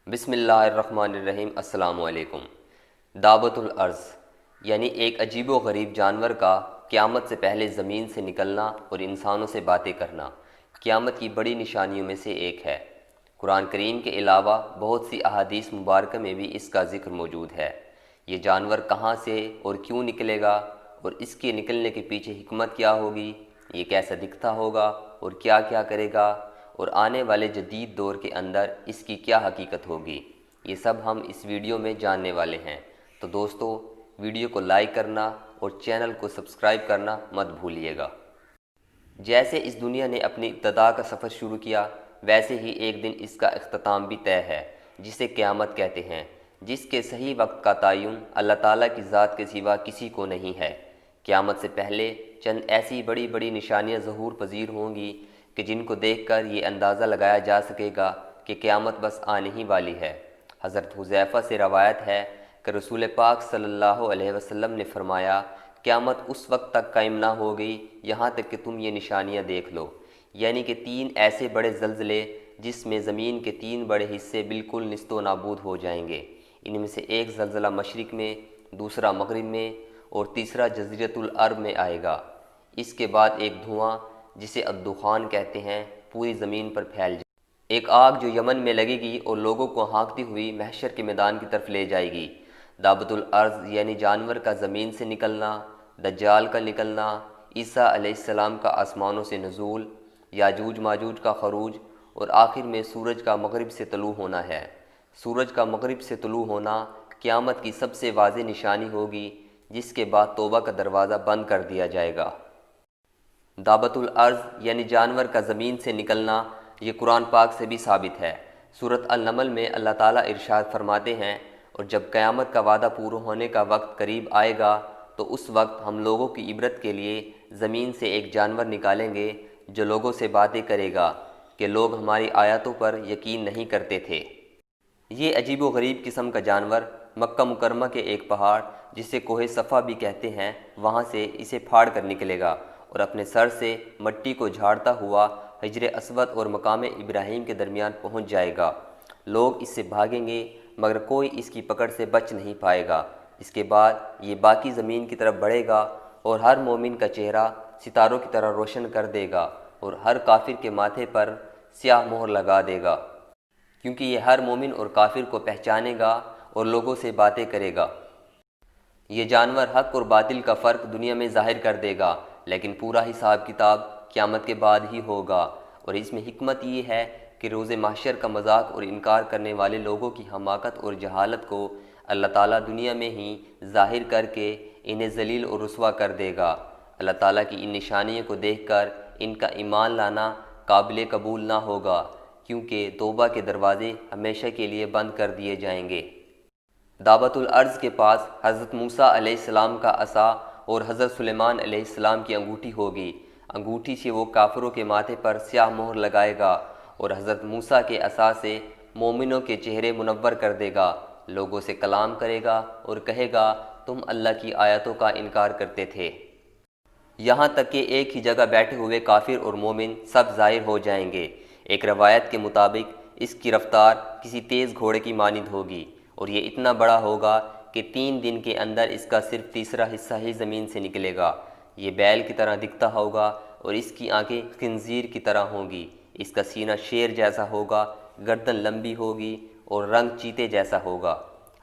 بسم اللہ الرحمن الرحیم۔ السلام علیکم۔ دعوت الارض یعنی ایک عجیب و غریب جانور کا قیامت سے پہلے زمین سے نکلنا اور انسانوں سے باتیں کرنا قیامت کی بڑی نشانیوں میں سے ایک ہے۔ قرآن کریم کے علاوہ بہت سی احادیث مبارکہ میں بھی اس کا ذکر موجود ہے۔ یہ جانور کہاں سے اور کیوں نکلے گا اور اس کے نکلنے کے پیچھے حکمت کیا ہوگی، یہ کیسا دکھتا ہوگا اور کیا کیا کرے گا، اور آنے والے جدید دور کے اندر اس کی کیا حقیقت ہوگی، یہ سب ہم اس ویڈیو میں جاننے والے ہیں۔ تو دوستو، ویڈیو کو لائک کرنا اور چینل کو سبسکرائب کرنا مت بھولیے گا۔ جیسے اس دنیا نے اپنی ابتدا کا سفر شروع کیا، ویسے ہی ایک دن اس کا اختتام بھی طے ہے، جسے قیامت کہتے ہیں، جس کے صحیح وقت کا تعین اللہ تعالیٰ کی ذات کے سوا کسی کو نہیں ہے۔ قیامت سے پہلے چند ایسی بڑی بڑی نشانیاں ظہور پذیر ہوں گی کہ جن کو دیکھ کر یہ اندازہ لگایا جا سکے گا کہ قیامت بس آنے ہی والی ہے۔ حضرت حذیفہ سے روایت ہے کہ رسول پاک صلی اللہ علیہ وسلم نے فرمایا، قیامت اس وقت تک قائم نہ ہوگی یہاں تک کہ تم یہ نشانیاں دیکھ لو، یعنی کہ تین ایسے بڑے زلزلے جس میں زمین کے تین بڑے حصے بالکل نیست و نابود ہو جائیں گے۔ ان میں سے ایک زلزلہ مشرق میں، دوسرا مغرب میں اور تیسرا جزیرۃ العرب میں آئے گا۔ اس کے بعد ایک دھواں جسے الدخان کہتے ہیں پوری زمین پر پھیل جائے، ایک آگ جو یمن میں لگے گی اور لوگوں کو ہانکتی ہوئی محشر کے میدان کی طرف لے جائے گی۔ دعوت الارض یعنی جانور کا زمین سے نکلنا، دجال کا نکلنا، عیسیٰ علیہ السلام کا آسمانوں سے نزول، یاجوج ماجوج کا خروج، اور آخر میں سورج کا مغرب سے طلوع ہونا ہے۔ سورج کا مغرب سے طلوع ہونا قیامت کی سب سے واضح نشانی ہوگی، جس کے بعد توبہ کا دروازہ بند کر دیا جائے گا۔ دعوت الارض یعنی جانور کا زمین سے نکلنا یہ قرآن پاک سے بھی ثابت ہے۔ سورۃ النمل میں اللہ تعالیٰ ارشاد فرماتے ہیں، اور جب قیامت کا وعدہ پورا ہونے کا وقت قریب آئے گا تو اس وقت ہم لوگوں کی عبرت کے لیے زمین سے ایک جانور نکالیں گے جو لوگوں سے باتیں کرے گا کہ لوگ ہماری آیاتوں پر یقین نہیں کرتے تھے۔ یہ عجیب و غریب قسم کا جانور مکہ مکرمہ کے ایک پہاڑ جسے کوہ صفا بھی کہتے ہیں، وہاں سے اسے پھاڑ کر نکلے گا اور اپنے سر سے مٹی کو جھاڑتا ہوا حجر اسود اور مقام ابراہیم کے درمیان پہنچ جائے گا۔ لوگ اس سے بھاگیں گے مگر کوئی اس کی پکڑ سے بچ نہیں پائے گا۔ اس کے بعد یہ باقی زمین کی طرف بڑھے گا اور ہر مومن کا چہرہ ستاروں کی طرح روشن کر دے گا اور ہر کافر کے ماتھے پر سیاہ مہر لگا دے گا، کیونکہ یہ ہر مومن اور کافر کو پہچانے گا اور لوگوں سے باتیں کرے گا۔ یہ جانور حق اور باطل کا فرق دنیا میں ظاہر کر دے گا، لیکن پورا حساب کتاب قیامت کے بعد ہی ہوگا، اور اس میں حکمت یہ ہے کہ روز محشر کا مذاق اور انکار کرنے والے لوگوں کی حماقت اور جہالت کو اللہ تعالیٰ دنیا میں ہی ظاہر کر کے انہیں ذلیل اور رسوا کر دے گا۔ اللہ تعالیٰ کی ان نشانیوں کو دیکھ کر ان کا ایمان لانا قابل قبول نہ ہوگا، کیونکہ توبہ کے دروازے ہمیشہ کے لیے بند کر دیے جائیں گے۔ دعوت الارض کے پاس حضرت موسیٰ علیہ السلام کا عصا اور حضرت سلیمان علیہ السلام کی انگوٹھی ہوگی۔ انگوٹھی سے وہ کافروں کے ماتھے پر سیاہ مہر لگائے گا اور حضرت موسیٰ کے عصا سے مومنوں کے چہرے منور کر دے گا، لوگوں سے کلام کرے گا اور کہے گا، تم اللہ کی آیاتوں کا انکار کرتے تھے۔ یہاں تک کہ ایک ہی جگہ بیٹھے ہوئے کافر اور مومن سب ظاہر ہو جائیں گے۔ ایک روایت کے مطابق اس کی رفتار کسی تیز گھوڑے کی مانند ہوگی، اور یہ اتنا بڑا ہوگا کہ 3 دن کے اندر اس کا صرف تیسرا حصہ ہی زمین سے نکلے گا۔ یہ بیل کی طرح دکھتا ہوگا اور اس کی آنکھیں خنزیر کی طرح ہوں گی۔ اس کا سینہ شیر جیسا ہوگا، گردن لمبی ہوگی اور رنگ چیتے جیسا ہوگا۔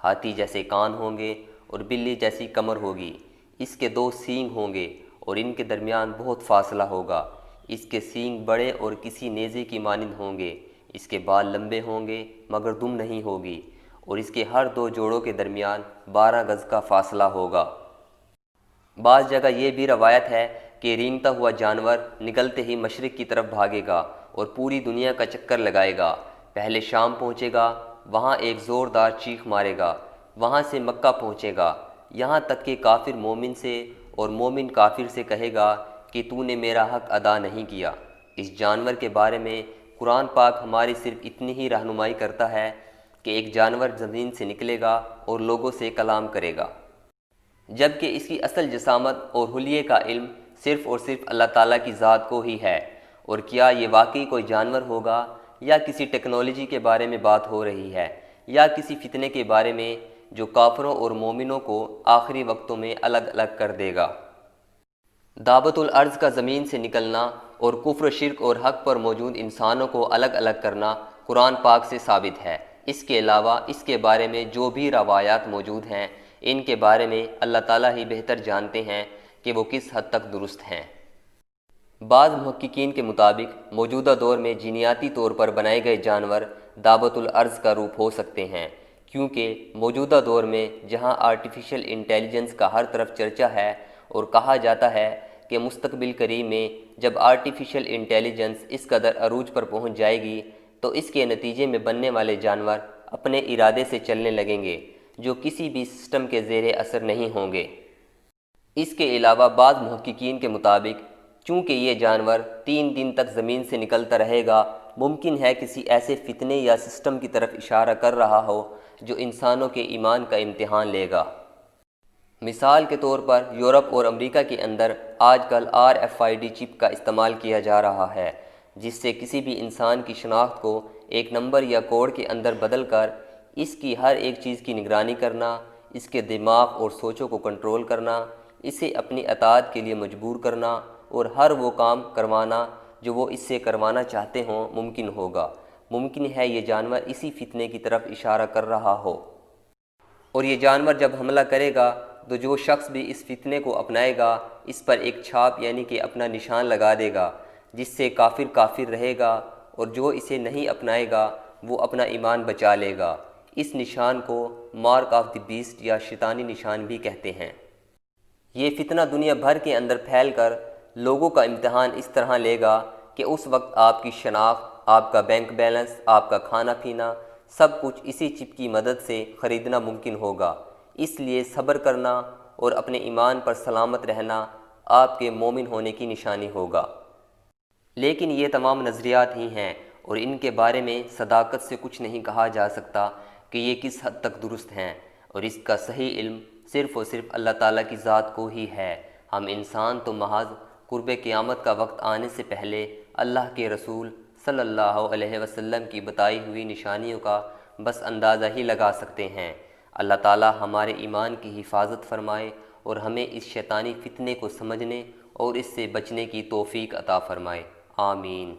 ہاتھی جیسے کان ہوں گے اور بلی جیسی کمر ہوگی۔ اس کے 2 سینگ ہوں گے اور ان کے درمیان بہت فاصلہ ہوگا۔ اس کے سینگ بڑے اور کسی نیزے کی مانند ہوں گے۔ اس کے بال لمبے ہوں گے مگر دم نہیں ہوگی، اور اس کے ہر 2 جوڑوں کے درمیان 12 گز کا فاصلہ ہوگا۔ بعض جگہ یہ بھی روایت ہے کہ رینگتا ہوا جانور نکلتے ہی مشرق کی طرف بھاگے گا اور پوری دنیا کا چکر لگائے گا۔ پہلے شام پہنچے گا، وہاں ایک زوردار چیخ مارے گا، وہاں سے مکہ پہنچے گا، یہاں تک کہ کافر مومن سے اور مومن کافر سے کہے گا کہ تو نے میرا حق ادا نہیں کیا۔ اس جانور کے بارے میں قرآن پاک ہماری صرف اتنی ہی رہنمائی کرتا ہے کہ ایک جانور زمین سے نکلے گا اور لوگوں سے کلام کرے گا، جبکہ اس کی اصل جسامت اور حلیے کا علم صرف اور صرف اللہ تعالیٰ کی ذات کو ہی ہے۔ اور کیا یہ واقعی کوئی جانور ہوگا یا کسی ٹیکنالوجی کے بارے میں بات ہو رہی ہے؟ یا کسی فتنے کے بارے میں جو کافروں اور مومنوں کو آخری وقتوں میں الگ الگ کر دے گا۔ دعوت الارض کا زمین سے نکلنا اور کفر شرک اور حق پر موجود انسانوں کو الگ الگ کرنا قرآن پاک سے ثابت ہے۔ اس کے علاوہ اس کے بارے میں جو بھی روایات موجود ہیں ان کے بارے میں اللہ تعالیٰ ہی بہتر جانتے ہیں کہ وہ کس حد تک درست ہیں۔ بعض محققین کے مطابق موجودہ دور میں جینیاتی طور پر بنائے گئے جانور دعوت الارض کا روپ ہو سکتے ہیں، کیونکہ موجودہ دور میں جہاں آرٹیفیشل انٹیلیجنس کا ہر طرف چرچا ہے اور کہا جاتا ہے کہ مستقبل قریب میں جب آرٹیفیشل انٹیلیجنس اس قدر عروج پر پہنچ جائے گی تو اس کے نتیجے میں بننے والے جانور اپنے ارادے سے چلنے لگیں گے، جو کسی بھی سسٹم کے زیر اثر نہیں ہوں گے۔ اس کے علاوہ بعض محققین کے مطابق چونکہ یہ جانور 3 دن تک زمین سے نکلتا رہے گا، ممکن ہے کسی ایسے فتنے یا سسٹم کی طرف اشارہ کر رہا ہو جو انسانوں کے ایمان کا امتحان لے گا۔ مثال کے طور پر یورپ اور امریکہ کے اندر آج کل RFID چپ کا استعمال کیا جا رہا ہے، جس سے کسی بھی انسان کی شناخت کو ایک نمبر یا کوڈ کے اندر بدل کر اس کی ہر ایک چیز کی نگرانی کرنا، اس کے دماغ اور سوچوں کو کنٹرول کرنا، اسے اپنی اطاعت کے لیے مجبور کرنا اور ہر وہ کام کروانا جو وہ اس سے کروانا چاہتے ہوں ممکن ہوگا۔ ممکن ہے یہ جانور اسی فتنے کی طرف اشارہ کر رہا ہو، اور یہ جانور جب حملہ کرے گا تو جو شخص بھی اس فتنے کو اپنائے گا اس پر ایک چھاپ یعنی کہ اپنا نشان لگا دے گا، جس سے کافر کافر رہے گا، اور جو اسے نہیں اپنائے گا وہ اپنا ایمان بچا لے گا۔ اس نشان کو مارک آف دی بیسٹ یا شیطانی نشان بھی کہتے ہیں۔ یہ فتنہ دنیا بھر کے اندر پھیل کر لوگوں کا امتحان اس طرح لے گا کہ اس وقت آپ کی شناخت، آپ کا بینک بیلنس، آپ کا کھانا پینا، سب کچھ اسی چپ کی مدد سے خریدنا ممکن ہوگا۔ اس لیے صبر کرنا اور اپنے ایمان پر سلامت رہنا آپ کے مومن ہونے کی نشانی ہوگا۔ لیکن یہ تمام نظریات ہی ہیں اور ان کے بارے میں صداقت سے کچھ نہیں کہا جا سکتا کہ یہ کس حد تک درست ہیں، اور اس کا صحیح علم صرف اور صرف اللہ تعالیٰ کی ذات کو ہی ہے۔ ہم انسان تو محض قرب قیامت کا وقت آنے سے پہلے اللہ کے رسول صلی اللہ علیہ وسلم کی بتائی ہوئی نشانیوں کا بس اندازہ ہی لگا سکتے ہیں۔ اللہ تعالیٰ ہمارے ایمان کی حفاظت فرمائے اور ہمیں اس شیطانی فتنے کو سمجھنے اور اس سے بچنے کی توفیق عطا فرمائے۔ آمین۔